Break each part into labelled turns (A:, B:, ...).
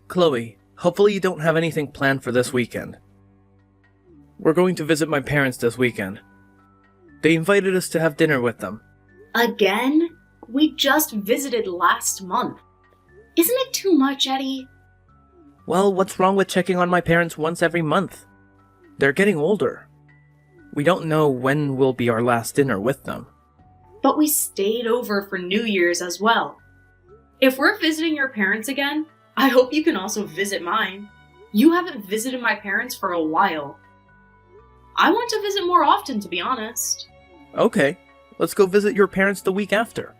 A: Chloe, hopefully you don't have anything planned for this weekend. We're going to visit my parents this weekend. They invited us to have dinner with them.
B: Again? We just visited last month. Isn't it too much, Eddie?
A: Well, what's wrong with checking on my parents once every month? They're getting older. We don't know when will be our last dinner with them.
B: But we stayed over for New Year's as well. If we're visiting your parents again, I hope you can also visit mine. You haven't visited my parents for a while. I want to visit more often, to be honest.
A: Okay, let's go visit your parents the week after.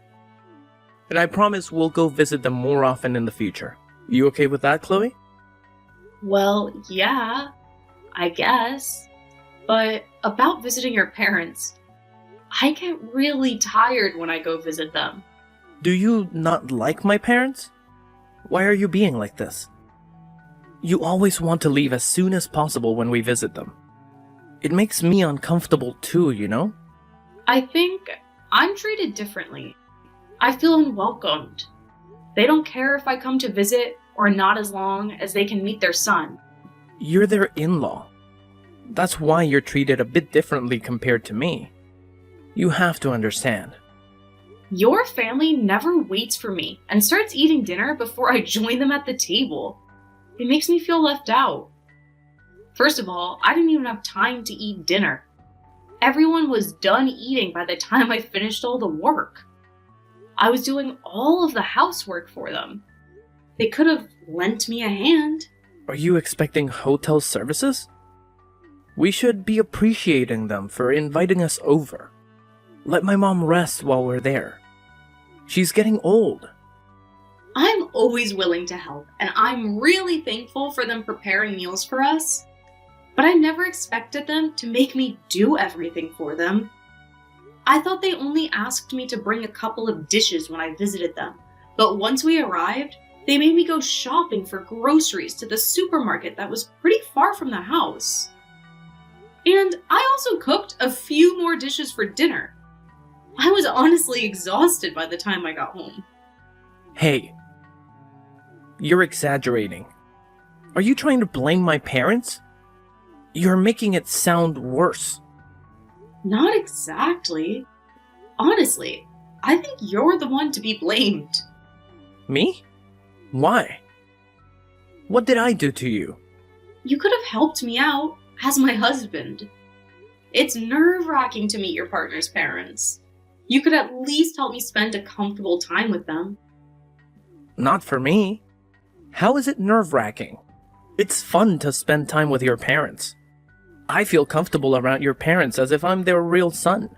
A: And I promise we'll go visit them more often in the future. You okay with that, Chloe?
B: Well, yeah, I guess. But about visiting your parents, I get really tired when I go visit them.
A: Do you not like my parents? Why are you being like this? You always want to leave as soon as possible when we visit them. It makes me uncomfortable too, you know?
B: I think I'm treated differently. I feel unwelcomed. They don't care if I come to visit or not as long as they can meet their son.
A: You're their in-law. That's why you're treated a bit differently compared to me. You have to understand.
B: Your family never waits for me and starts eating dinner before I join them at the table. It makes me feel left out. First of all, I didn't even have time to eat dinner. Everyone was done eating by the time I finished all the work. I was doing all of the housework for them. They could have lent me a hand.
A: Are you expecting hotel services? We should be appreciating them for inviting us over. Let my mom rest while we're there. She's getting old.
B: I'm always willing to help, and I'm really thankful for them preparing meals for us. But I never expected them to make me do everything for them. I thought they only asked me to bring a couple of dishes when I visited them, but once we arrived, they made me go shopping for groceries to the supermarket that was pretty far from the house. And I also cooked a few more dishes for dinner. I was honestly exhausted by the time I got home.
A: Hey, you're exaggerating. Are you trying to blame my parents? You're making it sound worse.
B: Not exactly. Honestly, I think you're the one to be blamed.
A: Me? Why? What did I do to you?
B: You could have helped me out as my husband. It's nerve-wracking to meet your partner's parents. You could at least help me spend a comfortable time with them.
A: Not for me. How is it nerve-wracking? It's fun to spend time with your parents. I feel comfortable around your parents as if I'm their real son.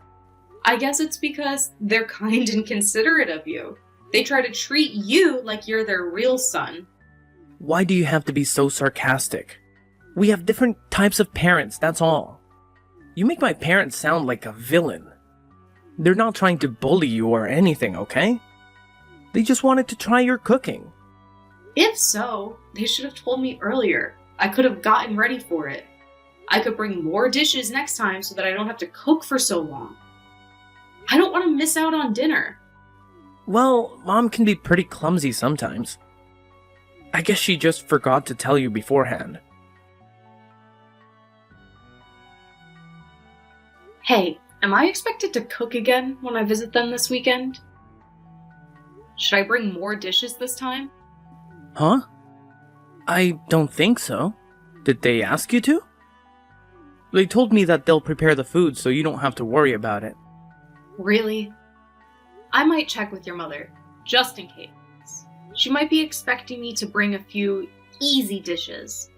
B: I guess it's because they're kind and considerate of you. They try to treat you like you're their real son.
A: Why do you have to be so sarcastic? We have different types of parents, that's all. You make my parents sound like a villain. They're not trying to bully you or anything, okay? They just wanted to try your cooking.
B: If so, they should have told me earlier. I could have gotten ready for it. I could bring more dishes next time so that I don't have to cook for so long. I don't want to miss out on dinner.
A: Well, Mom can be pretty clumsy sometimes. I guess she just forgot to tell you beforehand.
B: Hey, am I expected to cook again when I visit them this weekend? Should I bring more dishes this time?
A: Huh? I don't think so. Did they ask you to? They told me that they'll prepare the food so you don't have to worry about it.
B: Really? I might check with your mother, just in case. She might be expecting me to bring a few easy dishes.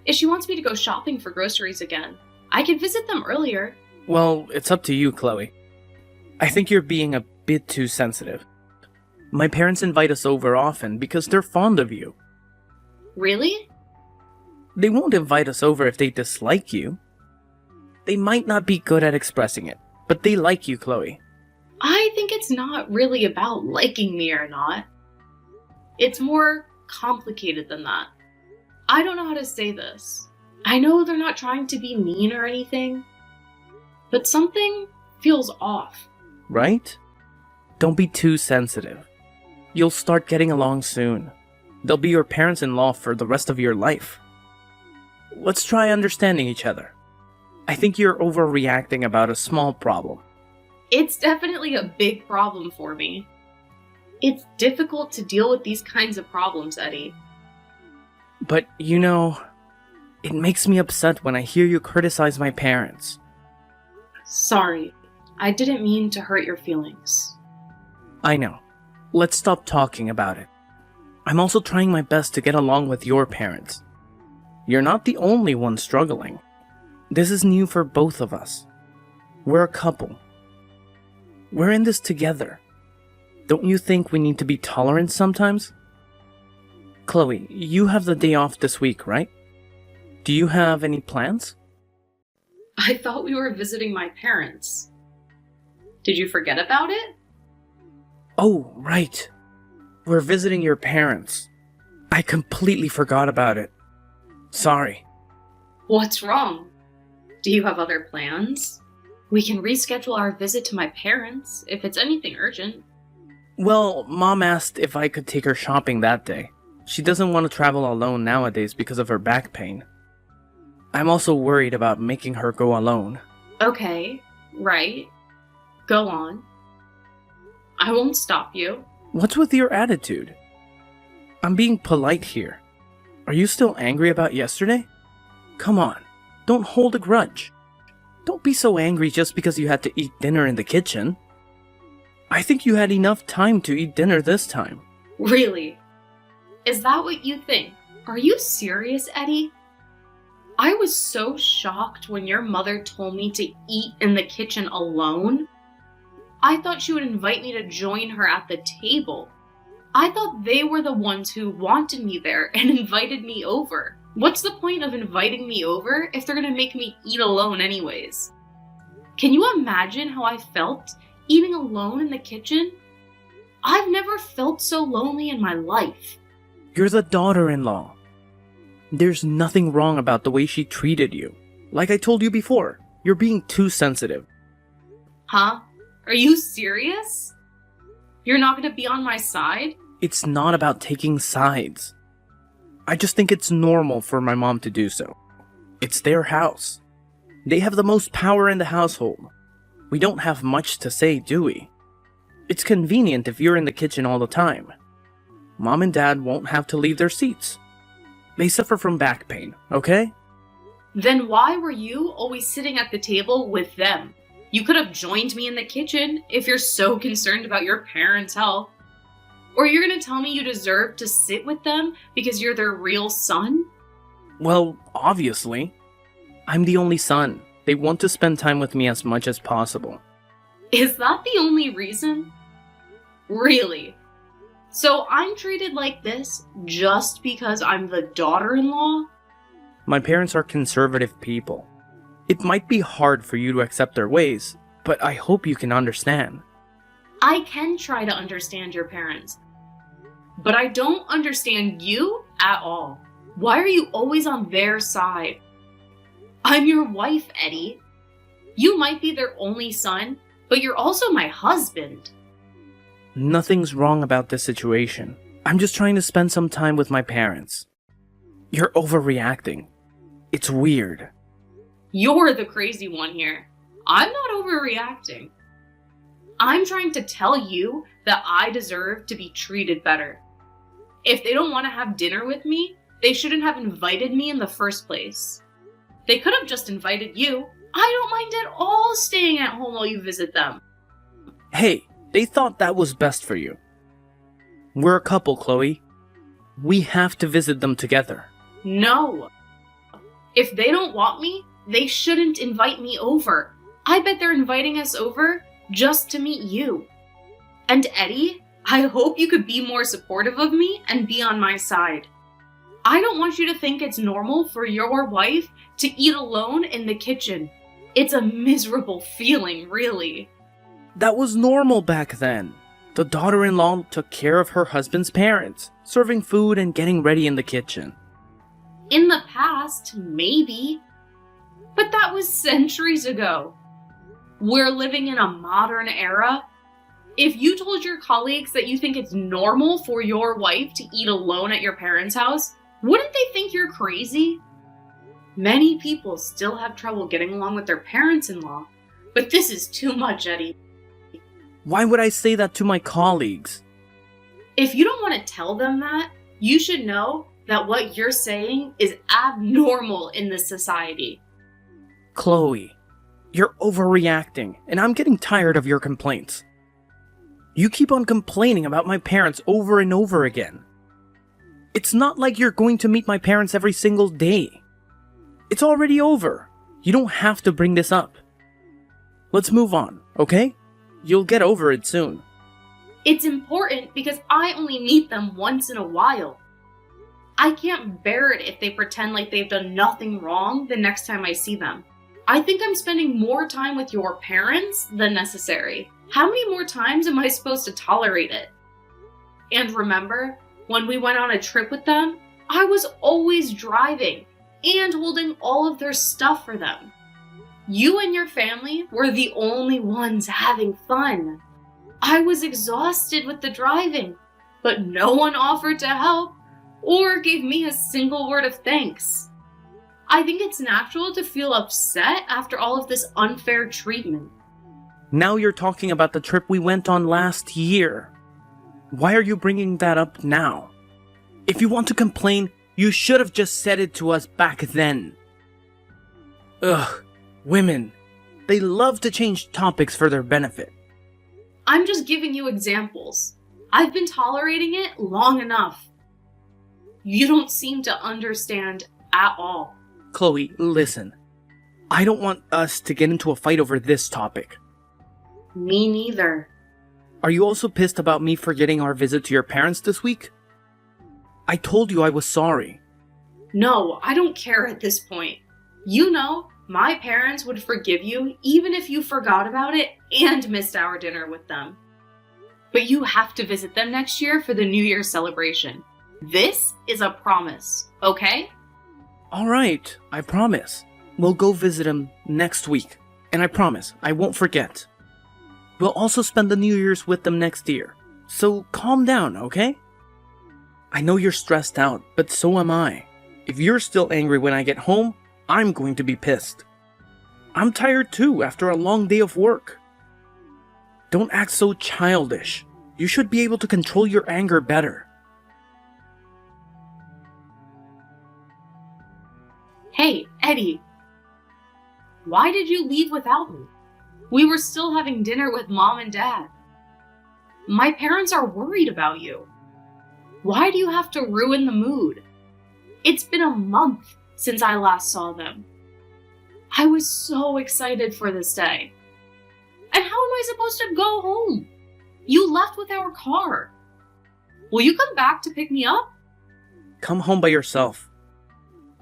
B: If she wants me to go shopping for groceries again, I can visit them earlier.
A: Well, it's up to you, Chloe. I think you're being a bit too sensitive. My parents invite us over often because they're fond of you.
B: Really?
A: They won't invite us over if they dislike you. They might not be good at expressing it, but they like you, Chloe.
B: I think it's not really about liking me or not. It's more complicated than that. I don't know how to say this. I know they're not trying to be mean or anything, but something feels off.
A: Right? Don't be too sensitive. You'll start getting along soon. They'll be your parents-in-law for the rest of your life. Let's try understanding each other. I think you're overreacting about a small problem.
B: It's definitely a big problem for me. It's difficult to deal with these kinds of problems, Eddie.
A: But, it makes me upset when I hear you criticize my parents.
B: Sorry, I didn't mean to hurt your feelings.
A: I know. Let's stop talking about it. I'm also trying my best to get along with your parents. You're not the only one struggling. This is new for both of us. We're a couple. We're in this together. Don't you think we need to be tolerant sometimes? Chloe, you have the day off this week, right? Do you have any plans?
B: I thought we were visiting my parents. Did you forget about it?
A: Oh, right. We're visiting your parents. I completely forgot about it. Sorry.
B: What's wrong? Do you have other plans? We can reschedule our visit to my parents if it's anything urgent.
A: Well, Mom asked if I could take her shopping that day. She doesn't want to travel alone nowadays because of her back pain. I'm also worried about making her go alone.
B: Okay, right. Go on. I won't stop you.
A: What's with your attitude? I'm being polite here. Are you still angry about yesterday? Come on, don't hold a grudge. Don't be so angry just because you had to eat dinner in the kitchen. I think you had enough time to eat dinner this time.
B: Really? Is that what you think? Are you serious, Eddie? I was so shocked when your mother told me to eat in the kitchen alone. I thought she would invite me to join her at the table. I thought they were the ones who wanted me there and invited me over. What's the point of inviting me over if they're gonna make me eat alone anyways? Can you imagine how I felt eating alone in the kitchen? I've never felt so lonely in my life.
A: You're the daughter-in-law. There's nothing wrong about the way she treated you. Like I told you before, you're being too sensitive.
B: Huh? Are you serious? You're not gonna be on my side?
A: It's not about taking sides. I just think it's normal for my mom to do so. It's their house. They have the most power in the household. We don't have much to say, do we? It's convenient if you're in the kitchen all the time. Mom and Dad won't have to leave their seats. They suffer from back pain, okay?
B: Then why were you always sitting at the table with them? You could have joined me in the kitchen if you're so concerned about your parents' health. Or you're gonna tell me you deserve to sit with them because you're their real son?
A: Well, obviously. I'm the only son. They want to spend time with me as much as possible.
B: Is that the only reason? Really? So I'm treated like this just because I'm the daughter-in-law?
A: My parents are conservative people. It might be hard for you to accept their ways, but I hope you can understand.
B: I can try to understand your parents, but I don't understand you at all. Why are you always on their side? I'm your wife, Eddie. You might be their only son, but you're also my husband.
A: Nothing's wrong about this situation. I'm just trying to spend some time with my parents. You're overreacting. It's weird.
B: You're the crazy one here. I'm not overreacting. I'm trying to tell you that I deserve to be treated better. If they don't want to have dinner with me, they shouldn't have invited me in the first place. They could have just invited you. I don't mind at all staying at home while you visit them.
A: Hey, they thought that was best for you. We're a couple, Chloe. We have to visit them together.
B: No. If they don't want me, they shouldn't invite me over. I bet they're inviting us over just to meet you. And Eddie, I hope you could be more supportive of me and be on my side. I don't want you to think it's normal for your wife to eat alone in the kitchen. It's a miserable feeling, really.
A: That was normal back then. The daughter-in-law took care of her husband's parents, serving food and getting ready in the kitchen.
B: In the past, maybe. But that was centuries ago. We're living in a modern era. If you told your colleagues that you think it's normal for your wife to eat alone at your parents' house, wouldn't they think you're crazy? Many people still have trouble getting along with their parents-in-law, but this is too much, Eddie.
A: Why would I say that to my colleagues?
B: If you don't want to tell them that, you should know that what you're saying is abnormal in this society.
A: Chloe, you're overreacting, and I'm getting tired of your complaints. You keep on complaining about my parents over and over again. It's not like you're going to meet my parents every single day. It's already over. You don't have to bring this up. Let's move on, okay? You'll get over it soon.
B: It's important because I only meet them once in a while. I can't bear it if they pretend like they've done nothing wrong the next time I see them. I think I'm spending more time with your parents than necessary. How many more times am I supposed to tolerate it? And remember, when we went on a trip with them, I was always driving and holding all of their stuff for them. You and your family were the only ones having fun. I was exhausted with the driving, but no one offered to help or gave me a single word of thanks. I think it's natural to feel upset after all of this unfair treatment.
A: Now you're talking about the trip we went on last year. Why are you bringing that up now? If you want to complain, you should have just said it to us back then. Ugh, women. They love to change topics for their benefit.
B: I'm just giving you examples. I've been tolerating it long enough. You don't seem to understand at all.
A: Chloe, listen. I don't want us to get into a fight over this topic.
B: Me neither.
A: Are you also pissed about me forgetting our visit to your parents this week? I told you I was sorry.
B: No, I don't care at this point. You know, my parents would forgive you even if you forgot about it and missed our dinner with them. But you have to visit them next year for the New Year's celebration. This is a promise, okay?
A: Alright, I promise. We'll go visit him next week. And I promise, I won't forget. We'll also spend the New Year's with them next year. So calm down, okay? I know you're stressed out, but so am I. If you're still angry when I get home, I'm going to be pissed. I'm tired too after a long day of work. Don't act so childish. You should be able to control your anger better.
B: Hey, Eddie. Why did you leave without me? We were still having dinner with Mom and Dad. My parents are worried about you. Why do you have to ruin the mood? It's been a month since I last saw them. I was so excited for this day. And how am I supposed to go home? You left with our car. Will you come back to pick me up?
A: Come home by yourself.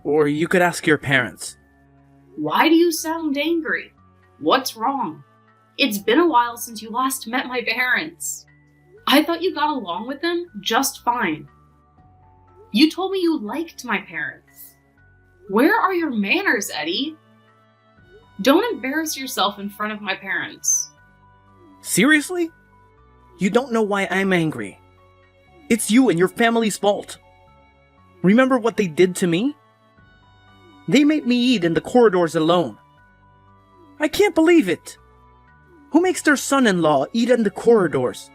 A: Or you could ask your parents.
B: Why do you sound angry? What's wrong? It's been a while since you last met my parents. I thought you got along with them just fine. You told me you liked my parents. Where are your manners, Eddie? Don't embarrass yourself in front of my parents.
A: Seriously? You don't know why I'm angry. It's you and your family's fault. Remember what they did to me? They made me eat in the corridors alone. I can't believe it. Who makes their son-in-law eat in the corridors?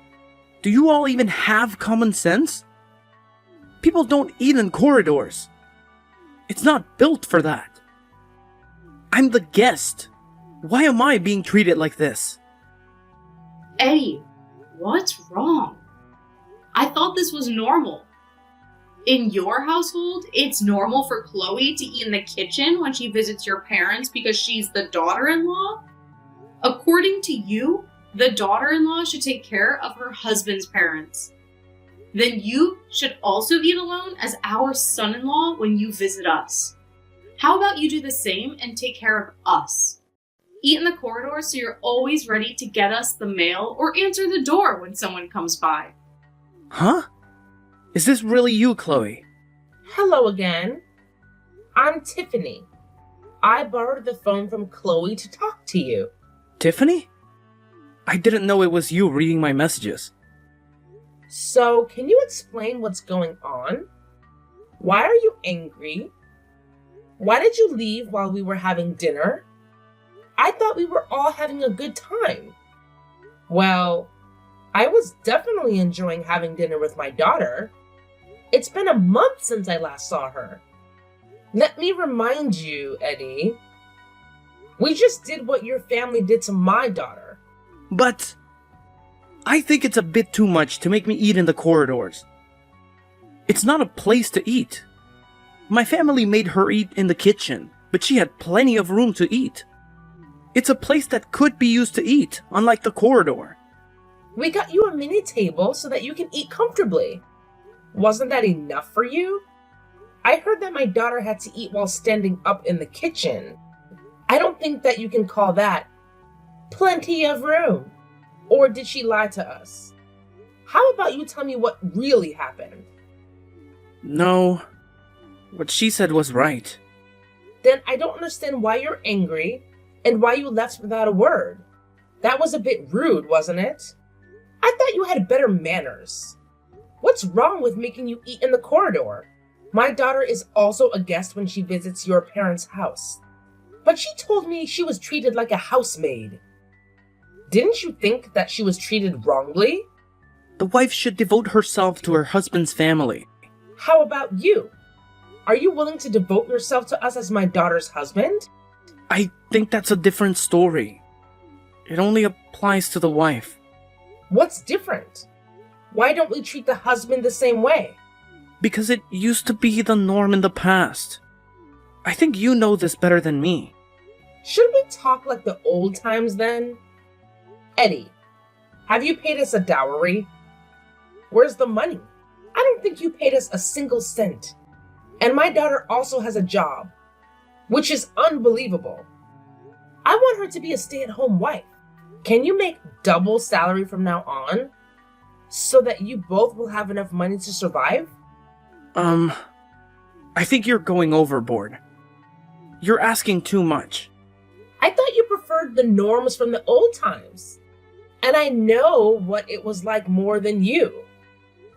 A: Do you all even have common sense? People don't eat in corridors. It's not built for that. I'm the guest. Why am I being treated like this?
B: Eddie, what's wrong? I thought this was normal. In your household, it's normal for Chloe to eat in the kitchen when she visits your parents because she's the daughter-in-law? According to you, the daughter-in-law should take care of her husband's parents. Then you should also eat alone as our son-in-law when you visit us. How about you do the same and take care of us? Eat in the corridor so you're always ready to get us the mail or answer the door when someone comes by.
A: Huh? Is this really you, Chloe?
C: Hello again. I'm
A: I didn't know it was you reading my messages.
C: So, can you explain what's going on? Why are you angry? Why did you leave while we were having dinner? I thought we were all having a good time. Well, I was definitely enjoying having dinner with my daughter. It's been a month since I last saw her. Let me remind you, Eddie. We just did what your family did to my daughter.
A: But I think it's a bit too much to make me eat in the corridors. It's not a place to eat. My family made her eat in the kitchen, but she had plenty of room to eat. It's a place that could be used to eat, unlike the corridor.
C: We got you a mini table so that you can eat comfortably. Wasn't that enough for you? I heard that my daughter had to eat while standing up in the kitchen. I don't think that you can call that plenty of room. Or did she lie to us? How about you tell me what really happened?
A: No, what she said was right.
C: Then I don't understand why you're angry and why you left without a word. That was a bit rude, wasn't it? I thought you had better manners. What's wrong with making you eat in the corridor? My daughter is also a guest when she visits your parents' house. But she told me she was treated like a housemaid. Didn't you think that she was treated wrongly?
A: The wife should devote herself to her husband's family.
C: How about you? Are you willing to devote yourself to us as my daughter's husband?
A: I think that's a different story. It only applies to the wife.
C: What's different? Why don't we treat the husband the same way?
A: Because it used to be the norm in the past. I think you know this better than me.
C: Should we talk like the old times then? Eddie, have you paid us a dowry? Where's the money? I don't think you paid us a single cent. And my daughter also has a job, which is unbelievable. I want her to be a stay-at-home wife. Can you make double salary from now on so that you both will have enough money to survive?
A: I think you're going overboard. You're asking too much.
C: I thought you preferred the norms from the old times. And I know what it was like more than you.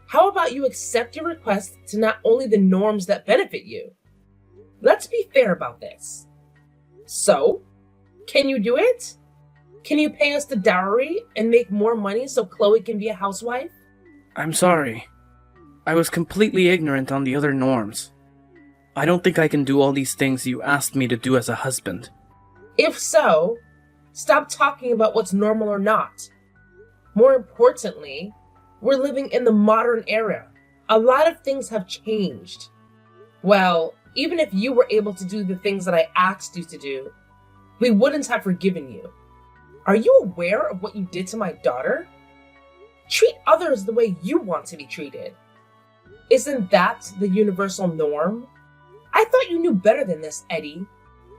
C: How about you accept your request to not only the norms that benefit you? Let's be fair about this. So, can you do it? Can you pay us the dowry and make more money so Chloe can be a housewife?
A: I'm sorry. I was completely ignorant on the other norms. I don't think I can do all these things you asked me to do as a husband.
C: If so, stop talking about what's normal or not. More importantly, we're living in the modern era. A lot of things have changed. Well, even if you were able to do the things that I asked you to do, we wouldn't have forgiven you. Are you aware of what you did to my daughter? Treat others the way you want to be treated. Isn't that the universal norm? I thought you knew better than this, Eddie.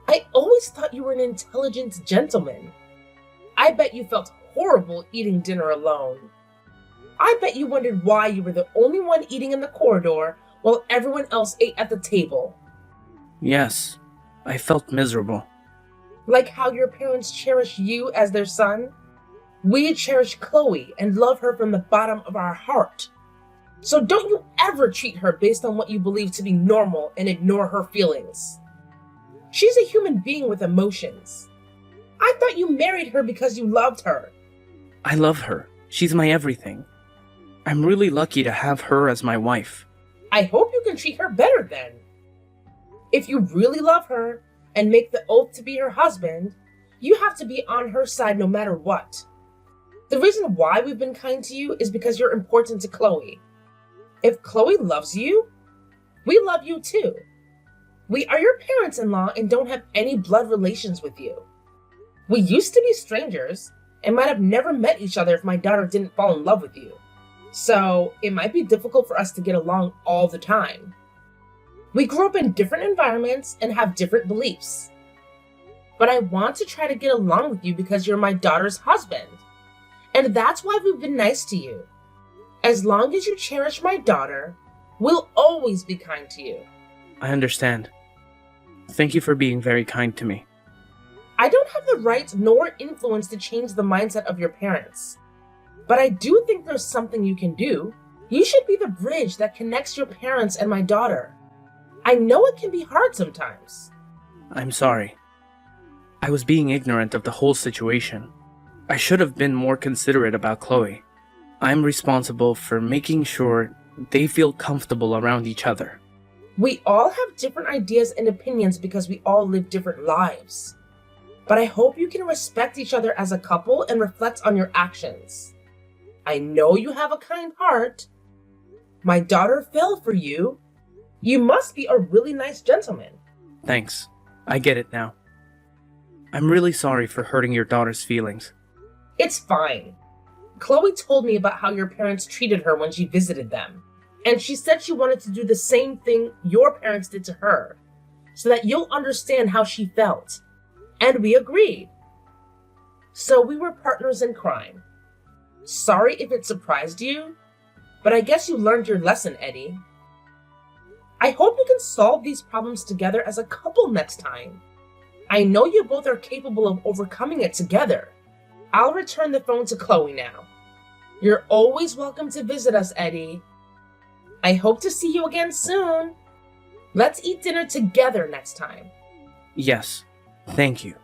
C: I always thought you were an intelligent gentleman. I bet you felt horrible eating dinner alone. I bet you wondered why you were the only one eating in the corridor while everyone else ate at the table.
A: Yes, I felt miserable.
C: Like how your parents cherish you as their son? We cherish Chloe and love her from the bottom of our heart. So don't you ever treat her based on what you believe to be normal and ignore her feelings. She's a human being with emotions. I thought you married her because you loved her.
A: I love her. She's my everything. I'm really lucky to have her as my wife.
C: I hope you can treat her better then. If you really love her and make the oath to be her husband, you have to be on her side no matter what. The reason why we've been kind to you is because you're important to Chloe. If Chloe loves you, we love you too. We are your parents-in-law and don't have any blood relations with you. We used to be strangers and might have never met each other if my daughter didn't fall in love with you. So it might be difficult for us to get along all the time. We grew up in different environments and have different beliefs. But I want to try to get along with you because you're my daughter's husband. And that's why we've been nice to you. As long as you cherish my daughter, we'll always be kind to you.
A: I understand. Thank you for being very kind to me.
C: I don't have the right nor influence to change the mindset of your parents. But I do think there's something you can do. You should be the bridge that connects your parents and my daughter. I know it can be hard sometimes.
A: I'm sorry. I was being ignorant of the whole situation. I should have been more considerate about Chloe. I'm responsible for making sure they feel comfortable around each other.
C: We all have different ideas and opinions because we all live different lives. But I hope you can respect each other as a couple and reflect on your actions. I know you have a kind heart. My daughter fell for you. You must be a really nice gentleman.
A: Thanks. I get it now. I'm really sorry for hurting your daughter's feelings.
C: It's fine. Chloe told me about how your parents treated her when she visited them. And she said she wanted to do the same thing your parents did to her, so that you'll understand how she felt. And we agreed. So we were partners in crime. Sorry if it surprised you, but I guess you learned your lesson, Eddie. I hope you can solve these problems together as a couple next time. I know you both are capable of overcoming it together. I'll return the phone to Chloe now. You're always welcome to visit us, Eddie. I hope to see you again soon. Let's eat dinner together next time.
A: Yes, thank you.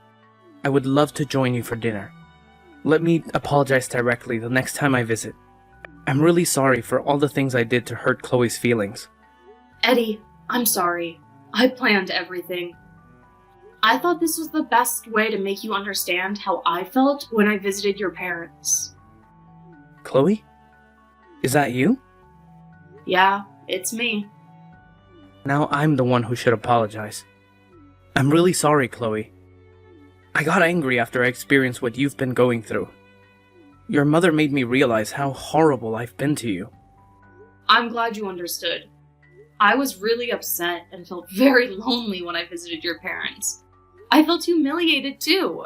A: I would love to join you for dinner. Let me apologize directly the next time I visit. I'm really sorry for all the things I did to hurt Chloe's feelings.
B: Eddie, I'm sorry. I planned everything. I thought this was the best way to make you understand how I felt when I visited your parents.
A: Chloe? Is that you?
B: Yeah, it's me.
A: Now I'm the one who should apologize. I'm really sorry, Chloe. I got angry after I experienced what you've been going through. Your mother made me realize how horrible I've been to you.
B: I'm glad you understood. I was really upset and felt very lonely when I visited your parents. I felt humiliated too.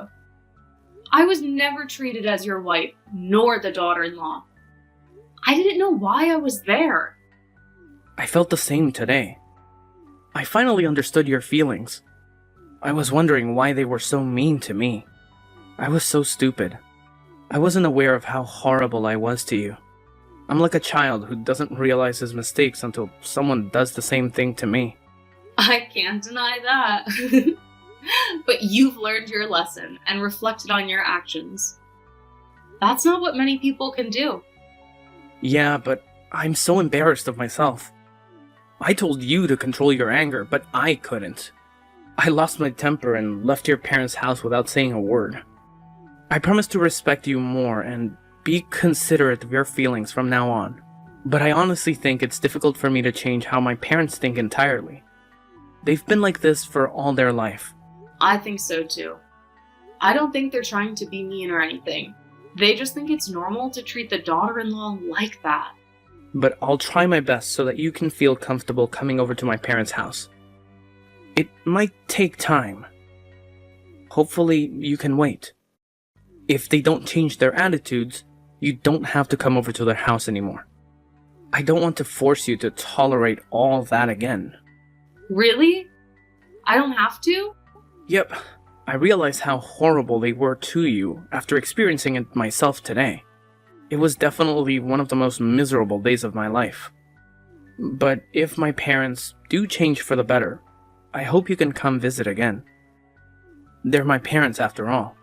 B: I was never treated as your wife, nor the daughter-in-law. I didn't know why I was there.
A: I felt the same today. I finally understood your feelings. I was wondering why they were so mean to me. I was so stupid. I wasn't aware of how horrible I was to you. I'm like a child who doesn't realize his mistakes until someone does the same thing to me.
B: I can't deny that. But you've learned your lesson and reflected on your actions. That's not what many people can do.
A: Yeah, but I'm so embarrassed of myself. I told you to control your anger, but I couldn't. I lost my temper and left your parents' house without saying a word. I promise to respect you more and be considerate of your feelings from now on. But I honestly think it's difficult for me to change how my parents think entirely. They've been like this for all their life.
B: I think so too. I don't think they're trying to be mean or anything. They just think it's normal to treat the daughter-in-law like that.
A: But I'll try my best so that you can feel comfortable coming over to my parents' house. It might take time. Hopefully, you can wait. If they don't change their attitudes, you don't have to come over to their house anymore. I don't want to force you to tolerate all that again.
B: Really? I don't have to?
A: Yep, I realize how horrible they were to you after experiencing it myself today. It was definitely one of the most miserable days of my life. But if my parents do change for the better, I hope you can come visit again. They're my parents after all.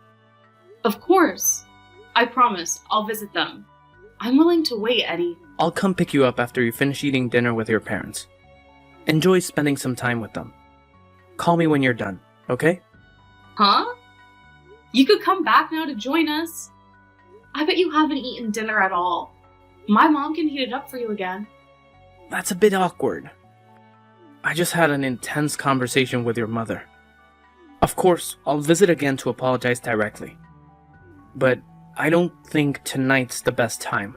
B: Of course. I promise I'll visit them. I'm willing to wait, Eddie.
A: I'll come pick you up after you finish eating dinner with your parents. Enjoy spending some time with them. Call me when you're done, okay?
B: Huh? You could come back now to join us. I bet you haven't eaten dinner at all. My mom can heat it up for you again.
A: That's a bit awkward. I just had an intense conversation with your mother. Of course, I'll visit again to apologize directly. But I don't think tonight's the best time.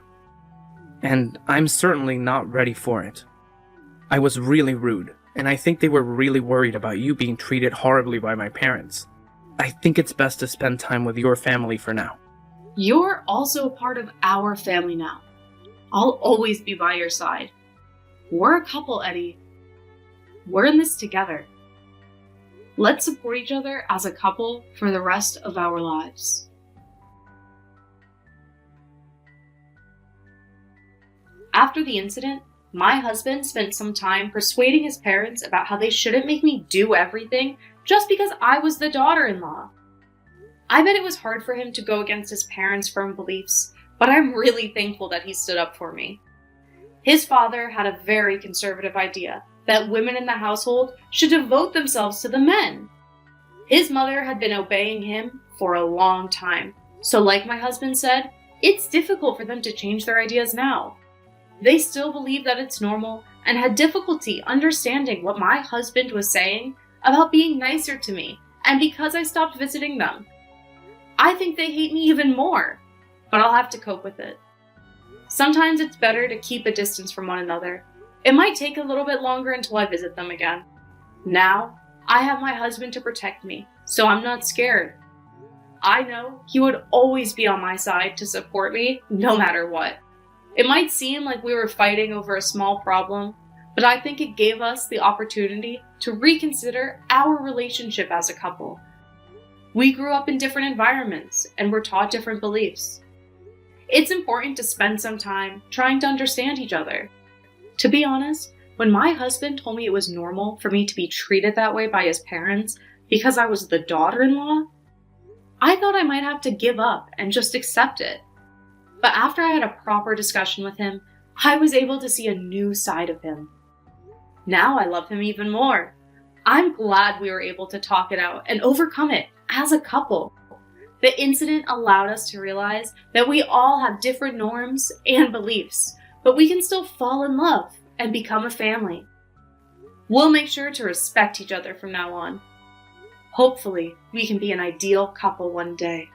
A: And I'm certainly not ready for it. I was really rude, and I think they were really worried about you being treated horribly by my parents. I think it's best to spend time with your family for now.
B: You're also a part of our family now. I'll always be by your side. We're a couple, Eddie. We're in this together. Let's support each other as a couple for the rest of our lives. After the incident, my husband spent some time persuading his parents about how they shouldn't make me do everything just because I was the daughter-in-law. I bet it was hard for him to go against his parents' firm beliefs, but I'm really thankful that he stood up for me. His father had a very conservative idea that women in the household should devote themselves to the men. His mother had been obeying him for a long time, so like my husband said, it's difficult for them to change their ideas now. They still believe that it's normal and had difficulty understanding what my husband was saying about being nicer to me and because I stopped visiting them. I think they hate me even more, but I'll have to cope with it. Sometimes it's better to keep a distance from one another. It might take a little bit longer until I visit them again. Now, I have my husband to protect me, so I'm not scared. I know he would always be on my side to support me no matter what. It might seem like we were fighting over a small problem, but I think it gave us the opportunity to reconsider our relationship as a couple. We grew up in different environments and were taught different beliefs. It's important to spend some time trying to understand each other. To be honest, when my husband told me it was normal for me to be treated that way by his parents because I was the daughter-in-law, I thought I might have to give up and just accept it. But after I had a proper discussion with him, I was able to see a new side of him. Now I love him even more. I'm glad we were able to talk it out and overcome it as a couple. The incident allowed us to realize that we all have different norms and beliefs, but we can still fall in love and become a family. We'll make sure to respect each other from now on. Hopefully, we can be an ideal couple one day.